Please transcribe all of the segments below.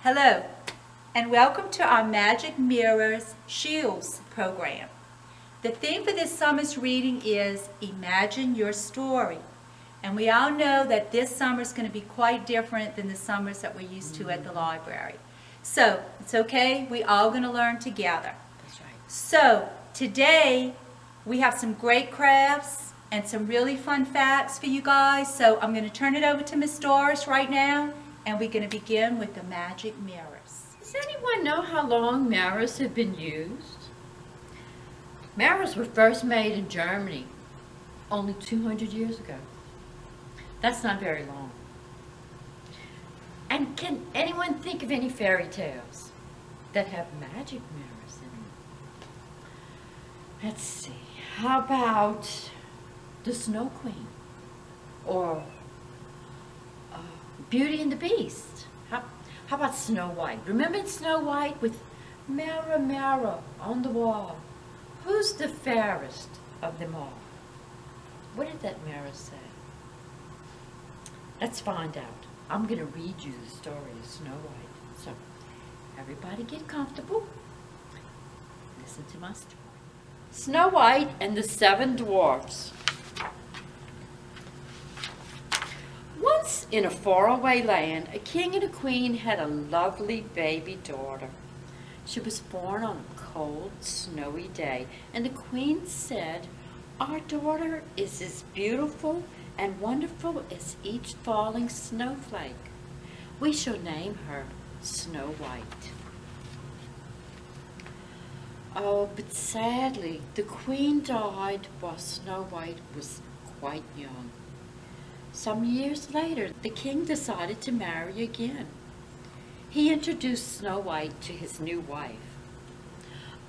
Hello, and welcome to our Magic Mirrors Shields program. The theme for this summer's reading is Imagine Your Story. And we all know that this summer is going to be quite different than the summers that we're used to at the library. So, it's okay, we're all going to learn together. That's right. So, today we have some great crafts and some really fun facts for you guys. So, I'm going to turn it over to Miss Doris right now, and we're going to begin with the magic mirrors. Does anyone know how long mirrors have been used? Mirrors were first made in Germany only 200 years ago. That's not very long. And can anyone think of any fairy tales that have magic mirrors in them? Let's see. How about the Snow Queen? Or Beauty and the Beast? How about Snow White? Remember Snow White with mirror, mirror on the wall? Who's the fairest of them all? What did that mirror say? Let's find out. I'm going to read you the story of Snow White. So, everybody get comfortable. Listen to my story. Snow White and the Seven Dwarfs. Once in a faraway land, a king and a queen had a lovely baby daughter. She was born on a cold, snowy day, and the queen said, "Our daughter is as beautiful and wonderful as each falling snowflake. We shall name her Snow White." Oh, but sadly, the queen died while Snow White was quite young. Some years later, the king decided to marry again. He introduced Snow White to his new wife.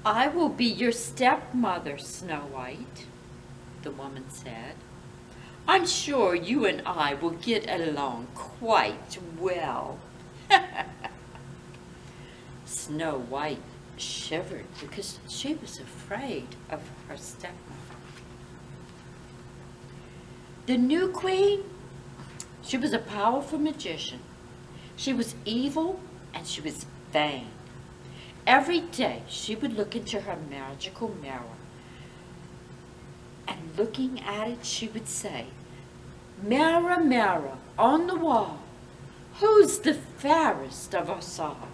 "I will be your stepmother, Snow White," the woman said. "I'm sure you and I will get along quite well." Snow White shivered because she was afraid of her stepmother. The new queen, she was a powerful magician. She was evil and she was vain. Every day she would look into her magical mirror, and looking at it she would say, "Mirror, mirror on the wall, who's the fairest of us all?"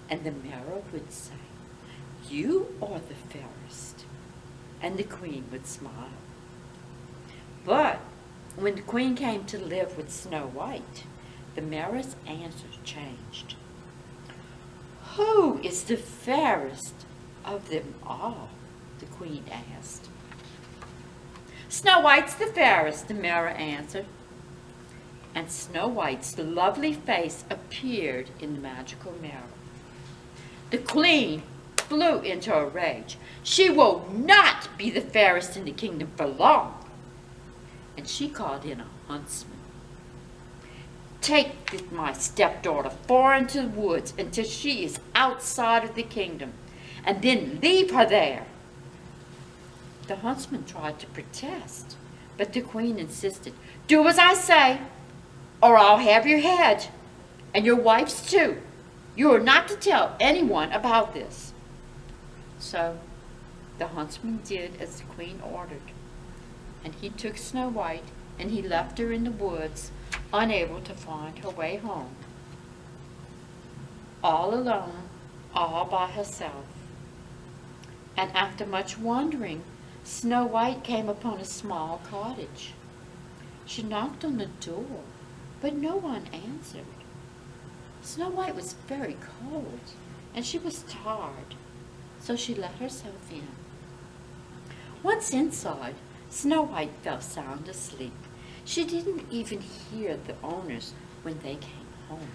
And the mirror would say, "You are the fairest." And the queen would smile. But when the queen came to live with Snow White, the mirror's answer changed. "Who is the fairest of them all?" the queen asked. "Snow White's the fairest," the mirror answered. And Snow White's lovely face appeared in the magical mirror. The queen flew into a rage. "She will not be the fairest in the kingdom for long." And she called in a huntsman. "Take my stepdaughter far into the woods until she is outside of the kingdom, and then leave her there." The huntsman tried to protest, but the queen insisted, "Do as I say, or I'll have your head, and your wife's too. You are not to tell anyone about this." So the huntsman did as the queen ordered, and he took Snow White and he left her in the woods, unable to find her way home. All alone, all by herself. And after much wandering, Snow White came upon a small cottage. She knocked on the door, but no one answered. Snow White was very cold, and she was tired, so she let herself in. Once inside, Snow White fell sound asleep. She didn't even hear the owners when they came home.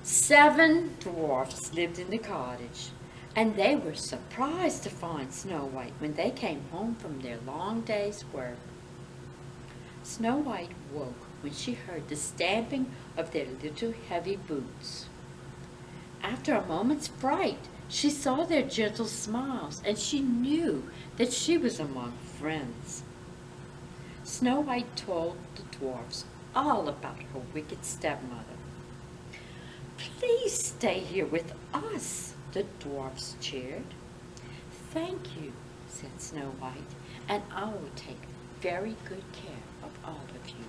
7 dwarfs lived in the cottage, and they were surprised to find Snow White when they came home from their long day's work. Snow White woke when she heard the stamping of their little heavy boots. After a moment's fright, she saw their gentle smiles, and she knew that she was among friends. Snow White told the dwarfs all about her wicked stepmother. Please stay here with us, the dwarfs cheered. Thank you, said Snow White, and I will take very good care of all of you.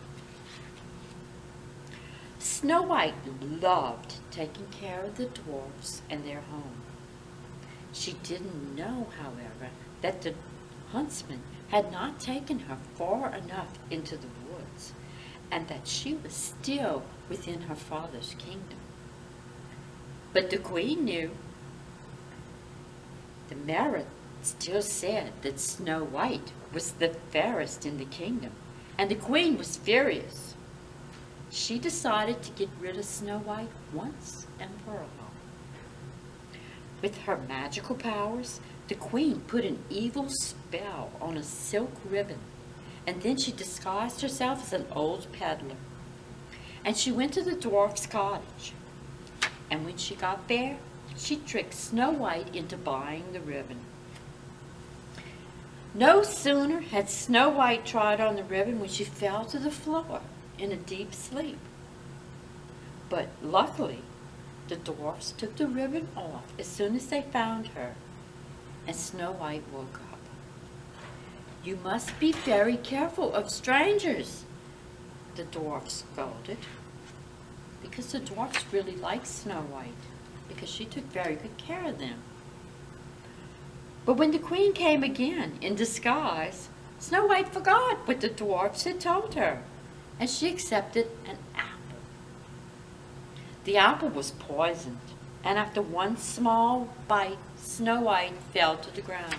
Snow White loved taking care of the dwarfs and their home. She didn't know, however, that the huntsman had not taken her far enough into the woods, and that she was still within her father's kingdom. But the queen knew. The mirror still said that Snow White was the fairest in the kingdom, and the queen was furious. She decided to get rid of Snow White once and for all. With her magical powers, the queen put an evil spell on a silk ribbon, and then she disguised herself as an old peddler. And she went to the dwarf's cottage. And when she got there, she tricked Snow White into buying the ribbon. No sooner had Snow White tried on the ribbon when she fell to the floor in a deep sleep. But luckily, the dwarfs took the ribbon off as soon as they found her, and Snow White woke up. You must be very careful of strangers, the dwarfs scolded, because the dwarfs really liked Snow White, because she took very good care of them. But when the queen came again in disguise, Snow White forgot what the dwarfs had told her, and she accepted an apple. The apple was poisoned, and after one small bite, Snow White fell to the ground.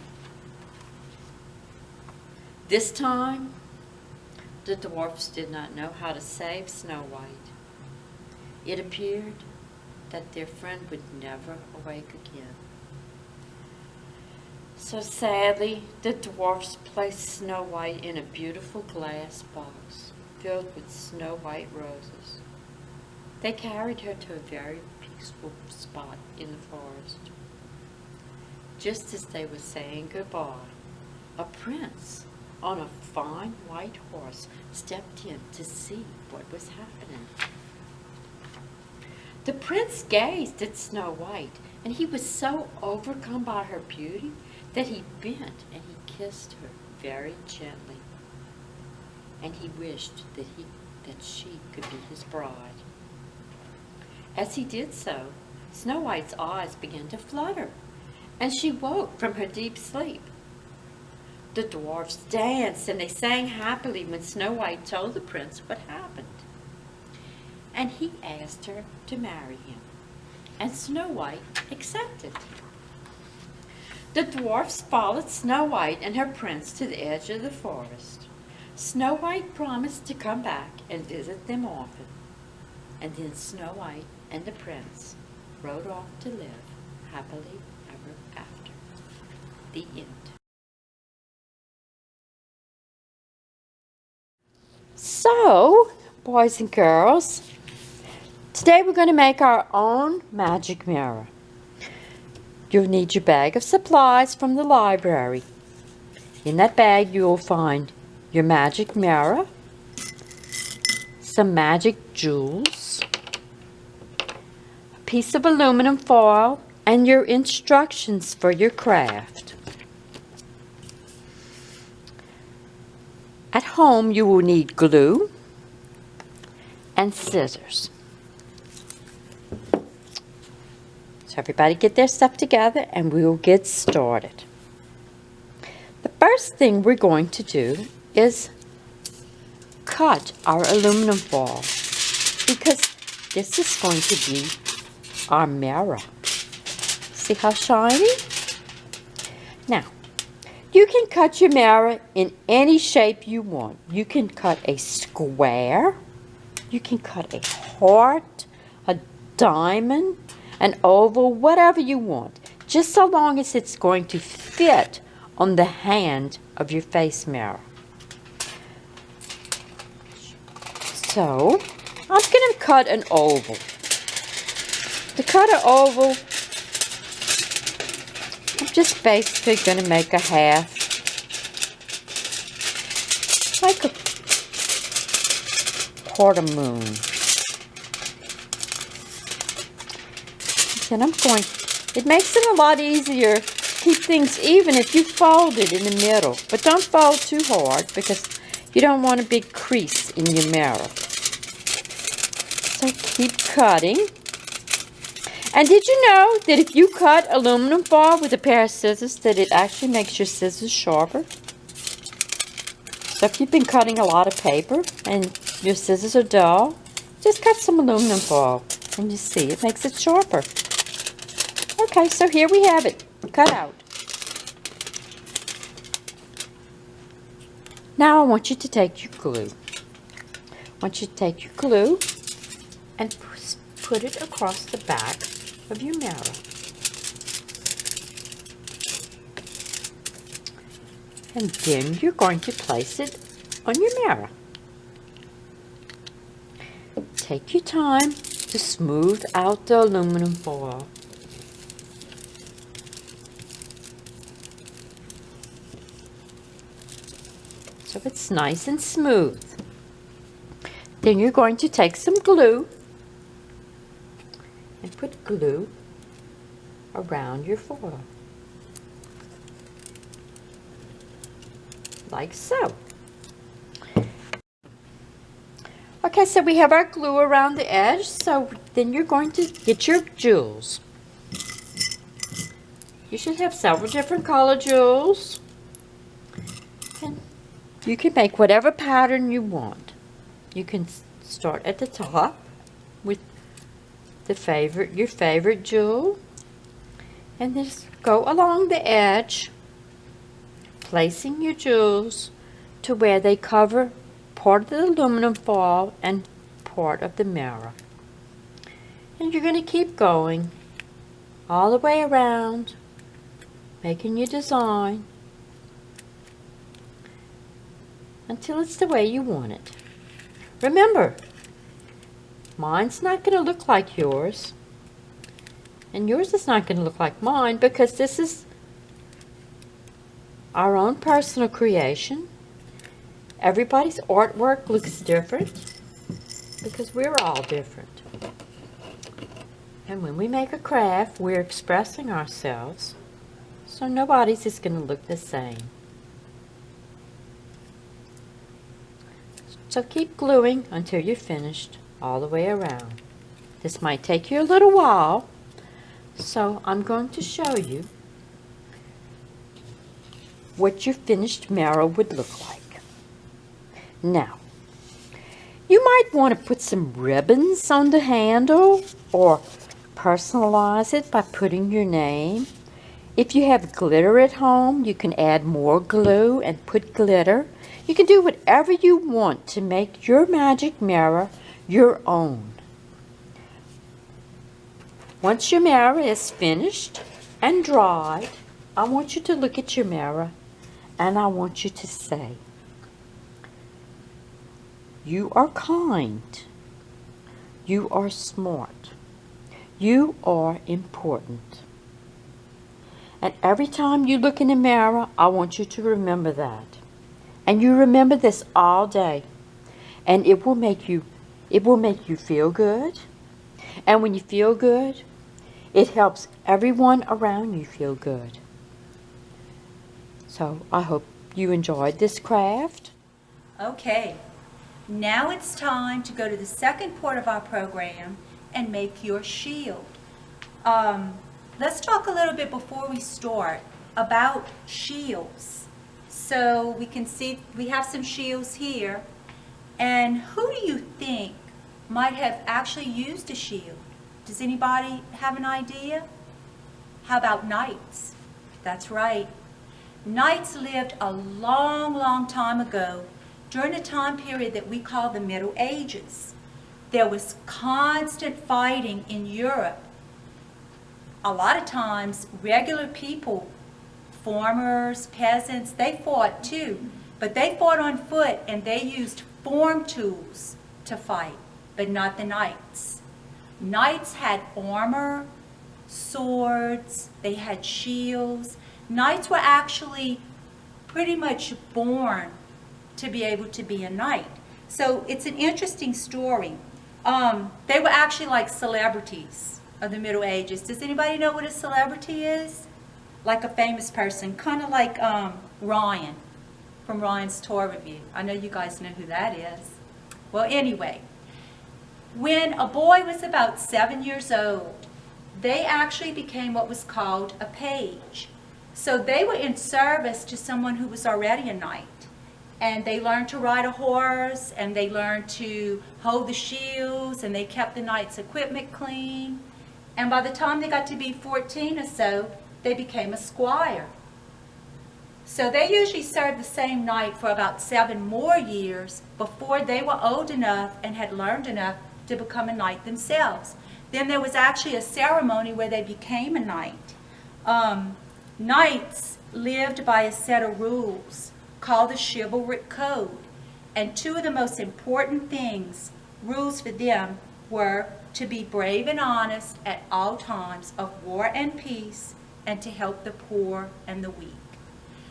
This time, the dwarfs did not know how to save Snow White. It appeared that their friend would never awake again. So sadly, the dwarfs placed Snow White in a beautiful glass box filled with snow white roses. They carried her to a very peaceful spot in the forest. Just as they were saying goodbye, a prince on a fine white horse stepped in to see what was happening. The prince gazed at Snow White, and he was so overcome by her beauty that he bent and he kissed her very gently. And he wished that she could be his bride. As he did so, Snow White's eyes began to flutter, and she woke from her deep sleep. The dwarfs danced and they sang happily when Snow White told the prince what happened. And he asked her to marry him, and Snow White accepted. The dwarfs followed Snow White and her prince to the edge of the forest. Snow White promised to come back and visit them often, and then Snow White and the prince rode off to live happily ever after. The end. So, boys and girls, today we're going to make our own magic mirror. You'll need your bag of supplies from the library. In that bag you will find your magic mirror, some magic jewels, a piece of aluminum foil, and your instructions for your craft. At home you will need glue and scissors. So everybody get their stuff together and we will get started. The first thing we're going to do is cut our aluminum foil, because this is going to be our mirror. See how shiny? Now, you can cut your mirror in any shape you want. You can cut a square, you can cut a heart, a diamond, an oval, whatever you want, just so long as it's going to fit on the hand of your face mirror. So, I'm going to cut an oval. To cut an oval, I'm just basically going to make a half, like a quarter moon. and it makes it a lot easier to keep things even if you fold it in the middle. But don't fold too hard because you don't want a big crease in your mirror. So keep cutting. And did you know that if you cut aluminum foil with a pair of scissors, that it actually makes your scissors sharper? So if you've been cutting a lot of paper and your scissors are dull, just cut some aluminum foil and you see it makes it sharper. Okay, so here we have it, cut out. Now I want you to take your glue. I want you to take your glue and put it across the back of your mirror. And then you're going to place it on your mirror. Take your time to smooth out the aluminum foil. So it's nice and smooth. Then you're going to take some glue and put glue around your foil. Like so. Okay, so we have our glue around the edge, so then you're going to get your jewels. You should have several different color jewels. And you can make whatever pattern you want. You can start at the top with your favorite jewel, and just go along the edge, placing your jewels to where they cover part of the aluminum foil and part of the mirror. And you're going to keep going all the way around, making your design until it's the way you want it. Remember, mine's not going to look like yours, and yours is not going to look like mine, because this is our own personal creation. Everybody's artwork looks different because we're all different. And when we make a craft, we're expressing ourselves, so nobody's is going to look the same. So keep gluing until you're finished all the way around. This might take you a little while, so I'm going to show you what your finished mirror would look like. Now, you might want to put some ribbons on the handle or personalize it by putting your name. If you have glitter at home, you can add more glue and put glitter. You can do whatever you want to make your magic mirror your own. Once your mirror is finished and dried, I want you to look at your mirror and I want you to say, you are kind, you are smart, you are important. And every time you look in the mirror, I want you to remember that. And you remember this all day. And it will make you feel good. And when you feel good, it helps everyone around you feel good. So I hope you enjoyed this craft. Okay, now it's time to go to the second part of our program and make your shield. Let's talk a little bit before we start about shields. So we can see we have some shields here. And who do you think might have actually used a shield? Does anybody have an idea? How about knights? That's right. Knights lived a long, long time ago during a time period that we call the Middle Ages. There was constant fighting in Europe. A lot of times, regular people, farmers, peasants, they fought too. But they fought on foot and they used farm tools to fight, but not the knights. Knights had armor, swords, they had shields. Knights were actually pretty much born to be able to be a knight. So it's an interesting story. They were actually like celebrities, of the Middle Ages. Does anybody know what a celebrity is? Like a famous person, kind of like Ryan from Ryan's Tour Review. I know you guys know who that is. Well, anyway, when a boy was about 7 years old, they actually became what was called a page. So they were in service to someone who was already a knight. And they learned to ride a horse, and they learned to hold the shields, and they kept the knight's equipment clean. And by the time they got to be 14 or so, they became a squire. So they usually served the same knight for about 7 more years before they were old enough and had learned enough to become a knight themselves. Then there was actually a ceremony where they became a knight. Knights lived by a set of rules called the chivalric code. And 2 of the most important rules for them, were to be brave and honest at all times of war and peace, and to help the poor and the weak.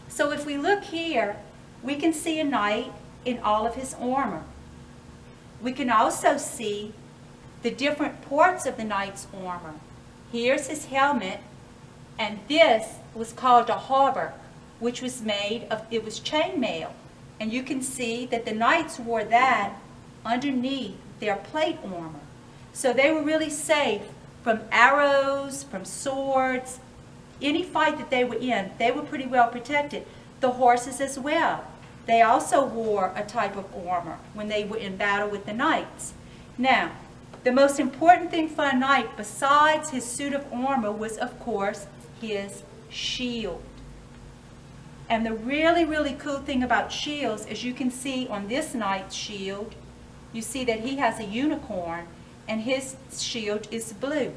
So if we look here, we can see a knight in all of his armor. We can also see the different parts of the knight's armor. Here's his helmet, and this was called a hauberk, which was made of, it was chainmail. And you can see that the knights wore that underneath their plate armor. So they were really safe from arrows, from swords, any fight that they were in, they were pretty well protected. The horses as well. They also wore a type of armor when they were in battle with the knights. Now, the most important thing for a knight besides his suit of armor was, of course, his shield. And the really, really cool thing about shields, as you can see on this knight's shield, you see that he has a unicorn, and his shield is blue.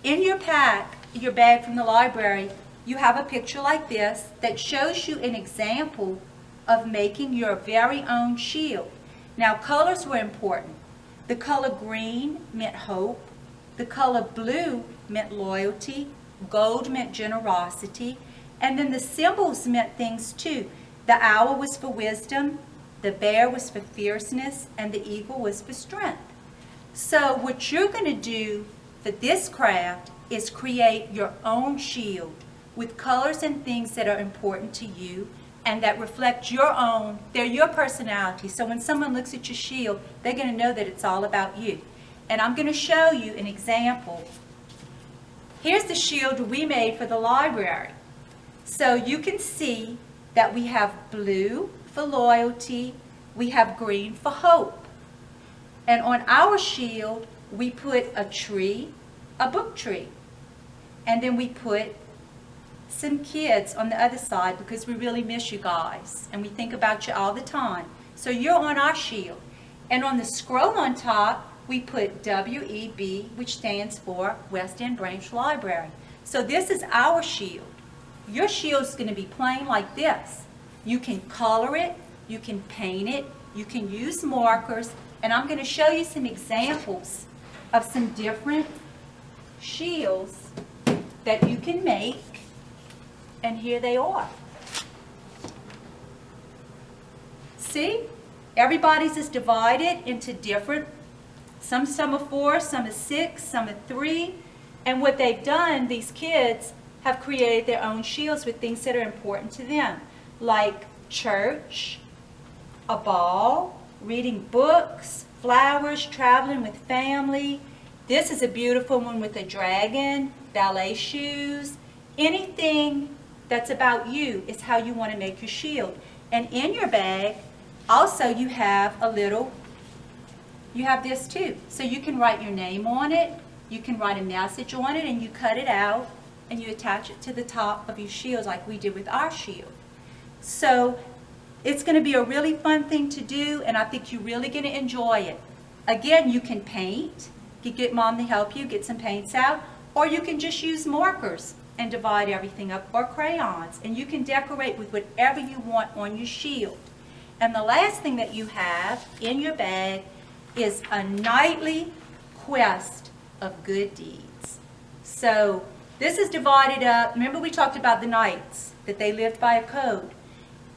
In your bag from the library, you have a picture like this that shows you an example of making your very own shield. Now, colors were important. The color green meant hope. The color blue meant loyalty. Gold meant generosity. And then the symbols meant things too. The owl was for wisdom, the bear was for fierceness, and the eagle was for strength. So what you're going to do for this craft is create your own shield with colors and things that are important to you and that reflect your own, they're your personality. So when someone looks at your shield, they're going to know that it's all about you. And I'm going to show you an example. Here's the shield we made for the library. So you can see that we have blue for loyalty, we have green for hope. And on our shield, we put a tree, a book tree. And then we put some kids on the other side because we really miss you guys. And we think about you all the time. So you're on our shield. And on the scroll on top, we put WEB, which stands for West End Branch Library. So this is our shield. Your shield's going to be plain like this. You can color it, you can paint it, you can use markers, and I'm going to show you some examples of some different shields that you can make, and here they are. See? Everybody's is divided into different, some are 4, some are 6, some are 3, and what they've done, these kids have created their own shields with things that are important to them, like church, a ball, reading books, flowers, traveling with family. This is a beautiful one with a dragon, ballet shoes. Anything that's about you is how you want to make your shield. And in your bag, also you have this too. So you can write your name on it, you can write a message on it, and you cut it out and you attach it to the top of your shield like we did with our shield. So it's going to be a really fun thing to do, and I think you're really going to enjoy it. Again, you can paint. You get Mom to help you get some paints out, or you can just use markers and divide everything up, or crayons, and you can decorate with whatever you want on your shield. And the last thing that you have in your bag is a nightly quest of good deeds. So this is divided up. Remember we talked about the knights, that they lived by a code.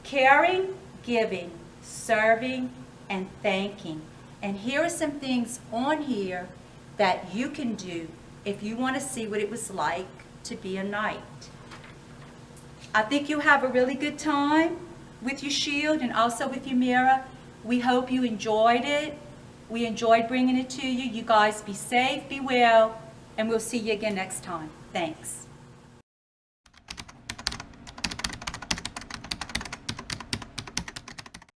Caring, giving, serving, and thanking. And here are some things on here that you can do if you want to see what it was like to be a knight. I think you'll have a really good time with your shield and also with your mirror. We hope you enjoyed it. We enjoyed bringing it to you. You guys be safe, be well, and we'll see you again next time. Thanks.